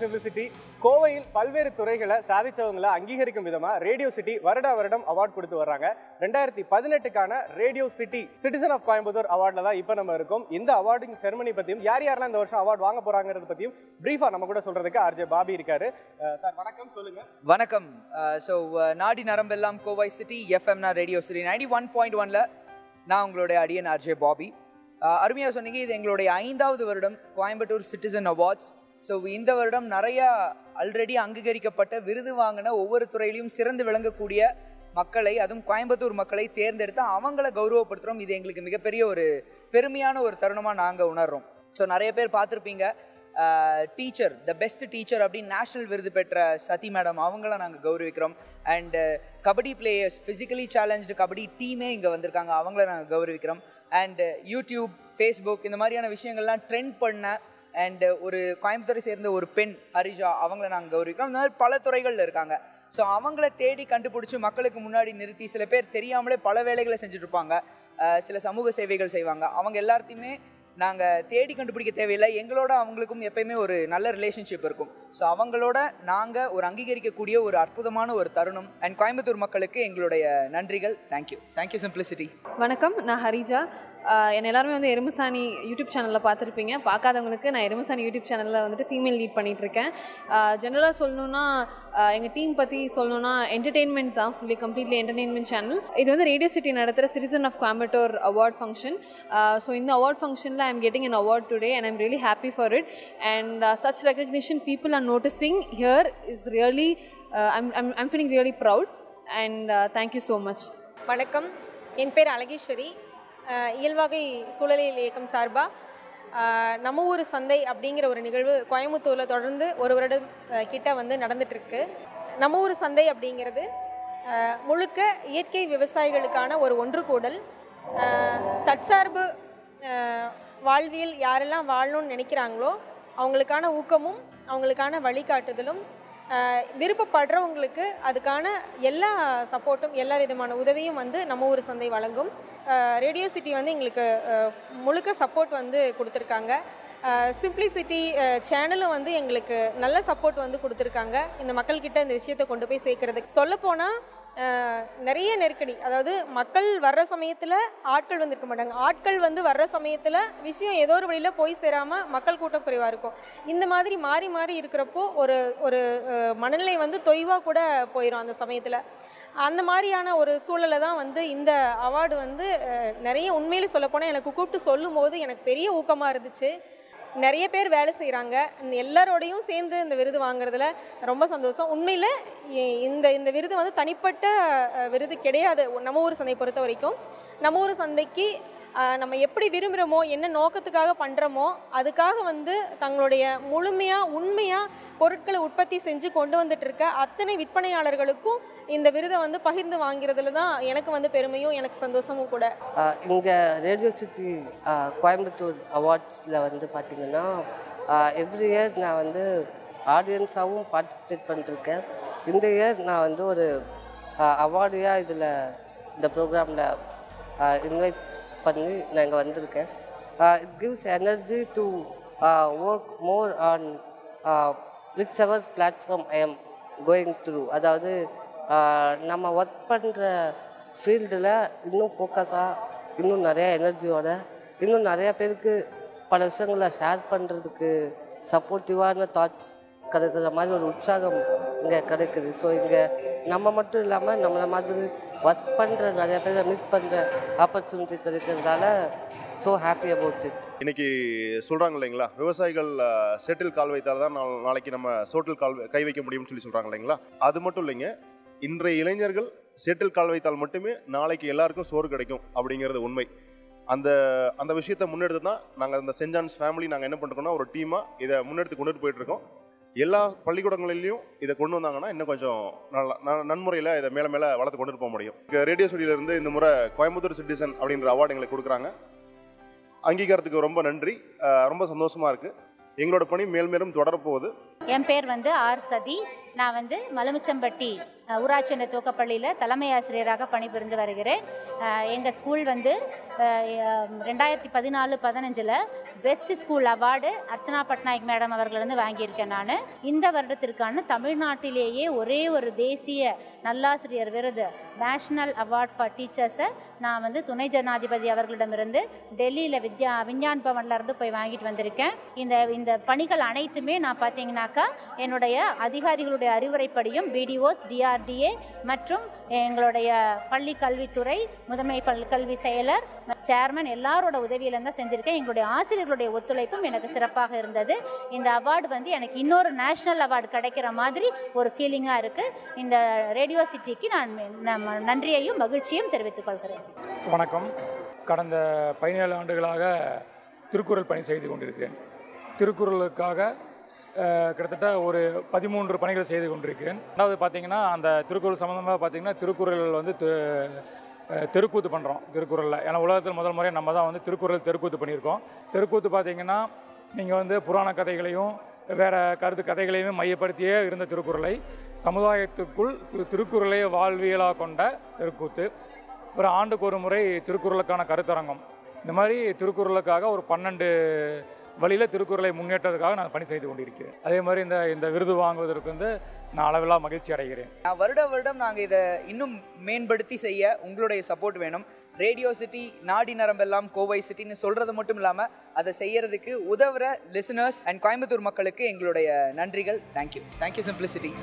Simplicity. கோவையில் பல்வேறு துறைகளை சாதிச்சவங்களை அங்கீகரிக்கும் விதமா ரேடியோ சிட்டி வருடம் அவார்ட் கொடுத்து வர்றாங்க. 2018க்கான radio city citizen of Coimbatore அவார்ட்ல தான் இப்போ நம்ம இருக்கோம். இந்த அவார்டிங் செரமனி பத்தியும் யாரெல்லாம் இந்த வருஷம் அவார்ட் வாங்க போறாங்கிறது பத்தியும் பிரீஃபா நம்ம கூட சொல்றதுக்கு ஆர்ஜே பாபி இருக்காரு. சார் வணக்கம், சொல்லுங்க. வணக்கம். நாடி நரம்பெல்லாம் கோவை சிட்டி எஃப்எம்னா ரேடியோ சிட்டி 91.1ல நான் உங்களுடைய அடியன் ஆர்ஜே பாபி. அருமையாக சொன்னீங்க, இது எங்களுடைய 5வது வருடம் கோயம்புத்தூர் சிட்டிசன் அவார்ட்ஸ். ஸோ இந்த வருடம் நிறையா ஆல்ரெடி அங்கீகரிக்கப்பட்ட விருது வாங்கின ஒவ்வொரு துறையிலையும் சிறந்து விளங்கக்கூடிய மக்களை, அதுவும் கோயம்புத்தூர் மக்களை தேர்ந்தெடுத்து அவங்கள கௌரவப்படுத்துகிறோம். இது எங்களுக்கு மிகப்பெரிய ஒரு பெருமையான ஒரு தருணமாக நாங்கள் உணர்றோம். ஸோ நிறைய பேர் பார்த்துருப்பீங்க, டீச்சர் த பெஸ்ட் டீச்சர் அப்படின்னு நேஷ்னல் விருது பெற்ற சதி மேடம், அவங்கள நாங்கள் கௌரவிக்கிறோம். And kabaddi players, physically challenge kabaddi டீமே இங்கே வந்திருக்காங்க, அவங்கள நாங்கள் கௌரவிக்கிறோம். அண்டு யூடியூப், ஃபேஸ்புக் இந்த மாதிரியான விஷயங்கள்லாம் ட்ரெண்ட் பண்ண அண்டு ஒரு கோயம்புத்தூரை சேர்ந்த ஒரு பெண் ஹரிஜா, அவங்கள நாங்கள் கௌரவிக்கிறோம். இந்த மாதிரி பல துறைகளில் இருக்காங்க. ஸோ அவங்கள தேடி கண்டுபிடிச்சி மக்களுக்கு முன்னாடி நிறுத்தி, சில பேர் தெரியாமலே பல வேலைகளை செஞ்சுட்டு இருப்பாங்க, சில சமூக சேவைகள் செய்வாங்க. அவங்க எல்லாத்தையுமே நாங்கள் தேடி கண்டுபிடிக்க தேவையில்லை, எங்களோட அவங்களுக்கும் எப்பயுமே ஒரு நல்ல ரிலேஷன்ஷிப் இருக்கும். ஸோ அவங்களோட நாங்கள் ஒரு அங்கீகரிக்கக்கூடிய ஒரு அற்புதமான ஒரு தருணம். அண்ட் கோயம்புத்தூர் மக்களுக்கு எங்களுடைய நன்றிகள். Thank you simplicity. வணக்கம், நான் ஹரிஜா. என்னை எல்லாருமே வந்து எறும்புசாணி யூடியூப் சேனலில் பார்த்துருப்பீங்க. பார்க்காதவங்களுக்கு நான் எறும்புசாணி யூடியூப் சேனலில் வந்துட்டு ஃபீமேல் லீட் பண்ணிகிட்ருக்கேன். ஜென்ரலாக சொல்லணுன்னா, எங்கள் டீம் பற்றி சொல்லணுன்னா, என்டர்டெயின்மெண்ட் தான், ஃபுல்லி கம்ப்ளீட்லி என்டர்டெயின்மெண்ட் சேனல். இது வந்து ரேடியோ சிட்டி நடத்துகிற citizen of Coimbatore award function. So இந்த அவார்ட் ஃபங்க்ஷனில் I am getting an award today and I'm really happy for it. And such recognition people are noticing here is really, I'm feeling really proud and thank you so much. வணக்கம், என் பேர் அழகேஸ்வரி. இயல்வகை சூழலியல் இயக்கம் சார்பாக நம்ம ஊர் சந்தை அப்படிங்கிற ஒரு நிகழ்வு கோயம்புத்தூரில் தொடர்ந்து ஒரு வருடம் கிட்ட வந்து நடந்துகிட்ருக்கு. நம்ம ஊர் சந்தை அப்படிங்கிறது முழுக்க இயற்கை விவசாயிகளுக்கான ஒரு ஒன்று கூடல். தற்சார்பு வாழ்வியல் யாரெல்லாம் வாழணும்னு நினைக்கிறாங்களோ அவங்களுக்கான ஊக்கமும் அவங்களுக்கான வழிகாட்டுதலும், விருப்பப்படுறவங்களுக்கு அதுக்கான எல்லா சப்போர்ட்டும், எல்லா விதமான உதவியும் வந்து நம்ம ஊர் சந்தை வழங்கும். ரேடியோ சிட்டி வந்து எங்களுக்கு முழுக்க சப்போர்ட் வந்து கொடுத்துருக்காங்க. சிம்பிளிசிட்டி சேனலும் வந்து எங்களுக்கு நல்ல சப்போர்ட் வந்து கொடுத்துருக்காங்க, இந்த மக்கள்கிட்ட இந்த விஷயத்தை கொண்டு போய் சேர்க்குறதுக்கு. சொல்லப்போனால் நிறைய நெருக்கடி, அதாவது மக்கள் வர்ற சமயத்தில் ஆட்கள் வந்து இருக்க மாட்டாங்க, ஆட்கள் வந்து வர்ற சமயத்தில் விஷயம் ஏதோ ஒரு வழியில் போய் சேராமல் மக்கள் கூட்டம் குறைவாக இருக்கும். இந்த மாதிரி மாறி மாறி இருக்கிறப்போ ஒரு ஒரு மனநிலை வந்து தொய்வாக கூட போயிடும் அந்த சமயத்தில். அந்த மாதிரியான ஒரு சூழலை தான் வந்து இந்த அவார்டு வந்து நிறைய உண்மையிலே சொல்லப்போனால் எனக்கு கூப்பிட்டு சொல்லும் போது எனக்கு பெரிய ஊக்கமாக இருந்துச்சு. நிறைய பேர் வேலை செய்கிறாங்க, எல்லாரோடையும் சேர்ந்து இந்த விருது வாங்குறதுல ரொம்ப சந்தோஷம். உண்மையில் இந்த விருது வந்து தனிப்பட்ட விருது கிடையாது. நம்ம ஊர் சந்தை பொறுத்த வரைக்கும் நம்ம ஊர் சந்தைக்கு நம்ம எப்படி விரும்புகிறோமோ, என்ன நோக்கத்துக்காக பண்ணுறோமோ அதுக்காக வந்து தங்களுடைய முழுமையாக உண்மையாக பொருட்களை உற்பத்தி செஞ்சு கொண்டு வந்துட்டு இருக்க அத்தனை விற்பனையாளர்களுக்கும் இந்த விருதை வந்து பகிர்ந்து வாங்கிறதுல தான் எனக்கு வந்து பெருமையும் எனக்கு சந்தோஷமும் கூட. இங்கே ரேடியோ சிட்டி கோயம்புத்தூர் அவார்ட்ஸில் வந்து பார்த்திங்கன்னா எவ்ரி இயர் நான் வந்து ஆடியன்ஸாகவும் பார்ட்டிசிபேட் பண்ணிருக்கேன். இந்த இயர் நான் வந்து ஒரு அவார்டியாக இதில் இந்த ப்ரோக்ராமில் இன்வைட் பண்ணி நான் இங்கே வந்திருக்கேன். It gives energy to work more on which ever platform I am going through. அதாவது நம்ம ஒர்க் பண்ணுற ஃபீல்டில் இன்னும் ஃபோக்கஸாக, இன்னும் நிறையா எனர்ஜியோட, இன்னும் நிறையா பேருக்கு பல விஷயங்களை ஷேர் பண்ணுறதுக்கு சப்போர்ட்டிவான தாட்ஸ் கிடைக்கிற மாதிரி ஒரு உற்சாகம் இங்கே கிடைக்குது. ஸோ இங்கே நம்ம மட்டும் இல்லாமல் நம்மளை மாதிரி ஒர்க் பண்ணுற நிறைய பேரை மீட் பண்ணுற ஆப்பர்ச்சுனிட்டி கிடைக்கிறதால ஸோ ஹாப்பி அபவுட் இட். இன்றைக்கி சொல்கிறாங்க இல்லைங்களா, விவசாயிகள் சேட்டில் கால் வைத்தால் தான் நாளைக்கு நம்ம சோட்டில் கை வைக்க முடியும்னு சொல்லி சொல்கிறாங்க இல்லைங்களா. அது மட்டும் இல்லைங்க, இன்றைய இளைஞர்கள் சேட்டில் கால் வைத்தால் மட்டுமே நாளைக்கு எல்லாருக்கும் சோறு கிடைக்கும் அப்படிங்கிறது உண்மை. அந்த விஷயத்தை முன்னெடுத்து தான் நாங்கள் இந்த சென்ட் ஜான்ஸ் ஃபேமிலி நாங்கள் என்ன பண்ணுறோம்னா ஒரு டீமாக இதை முன்னெடுத்து கொண்டுட்டு போயிட்டுருக்கோம். எல்லா பள்ளிக்கூடங்களிலையும் இதை கொண்டு வந்தாங்கன்னா இன்னும் கொஞ்சம் நன்முறையில் இதை மேலே மேலே வளர்த்து கொண்டு போக முடியும். ரேடியோ ஸ்டுடியோலேருந்து இந்த முறை கோயம்புத்தூர் சிட்டிசன் அப்படின்ற அவார்டு எங்களுக்கு கொடுக்குறாங்க. அங்கீகாரத்துக்கு ரொம்ப நன்றி, ரொம்ப சந்தோஷமாக இருக்குது. எங்களோட பணி மேல் மேலும் தொடரப்போகுது. என் பேர் வந்து ஆர் சதி. நான் வந்து மலமுச்சம்பட்டி ஊராட்சி ஒன்றிய துவக்கப்பள்ளியில் தலைமை ஆசிரியராக பணிபுரிந்து வருகிறேன். எங்கள் ஸ்கூல் வந்து 2014-15 best school award Archana Patnaik madam அவர்கள் வந்து வாங்கியிருக்கேன். நான் இந்த வருடத்திற்கான தமிழ்நாட்டிலேயே ஒரே ஒரு தேசிய நல்லாசிரியர் விருது நேஷ்னல் அவார்ட் ஃபார் டீச்சர்ஸை நான் வந்து துணை ஜனாதிபதி அவர்களிடமிருந்து டெல்லியில் விஞ்ஞான் பவன்ல இருந்து போய் வாங்கிட்டு வந்திருக்கேன். இந்த பணிகள் அனைத்துமே நான் பார்த்தீங்கன்னாக்கா என்னுடைய அதிகாரிகளுடைய அறிவுரைப்படியும் பிடிஓஸ், டிஆர்டிஏ மற்றும் எங்களுடைய பள்ளி கல்வித்துறை, முதன்மை கல்வி செயலர், சேர்மன் எல்லாரோட உதவியில தான் செஞ்சுருக்கேன். எங்களுடைய ஆசிரியர்களுடைய ஒத்துழைப்பும் எனக்கு சிறப்பாக இருந்தது. இந்த அவார்டு வந்து எனக்கு இன்னொரு நேஷ்னல் அவார்டு கிடைக்கிற மாதிரி ஒரு ஃபீலிங்காக இருக்குது. இந்த ரேடியோ சிட்டிக்கு நான் நன்றியையும் மகிழ்ச்சியும் தெரிவித்துக் கொள்கிறேன். வணக்கம். கடந்த 17 ஆண்டுகளாக திருக்குறள் பணி செய்து கொண்டிருக்கிறேன். திருக்குறளுக்காக கிட்டத்தட்ட ஒரு 13 பணிகள் செய்து கொண்டிருக்கிறேன். ரெண்டாவது பார்த்திங்கன்னா அந்த திருக்குறள் சம்மந்தமாக பார்த்திங்கன்னா திருக்குறள் வந்து தெருக்கூத்து பண்ணுறோம் திருக்குறளில். ஏன்னா உலகத்தில் முதல் முறையாக நம்ம தான் வந்து திருக்குறள் தெருக்கூத்து பண்ணியிருக்கோம். தெருக்கூத்து பார்த்திங்கன்னா நீங்கள் வந்து புராண கதைகளையும் வேறு கதைகளையுமே மையப்படுத்தியே இருந்த திருக்குறளை சமுதாயத்துக்குள் திருக்குறளை வாழ்வியலாக கொண்ட தெருக்கூத்து. ஒரு ஆண்டுக்கு ஒரு முறை திருக்குறளுக்கான கருத்தரங்கம். இந்த மாதிரி திருக்குறளுக்காக ஒரு 12 வழியில் திருக்குறளை முன்னேற்றதுக்காக நான் பணி செய்து கொண்டிருக்கிறேன். அதே மாதிரி இந்த விருது வாங்குவதற்கு வந்து நான் அளவில்லா மகிழ்ச்சி அடைகிறேன். வருடம் நாங்கள் இதை இன்னும் மேம்படுத்தி செய்ய உங்களுடைய சப்போர்ட் வேணும். ரேடியோ சிட்டி நாடி நரம்பெல்லாம் கோவை சிட்டின்னு சொல்கிறது மட்டும் இல்லாமல் அதை செய்யறதுக்கு உதவுற லிசனர்ஸ் அண்ட் கோயம்புத்தூர் மக்களுக்கு எங்களுடைய நன்றிகள். Thank you simplicity.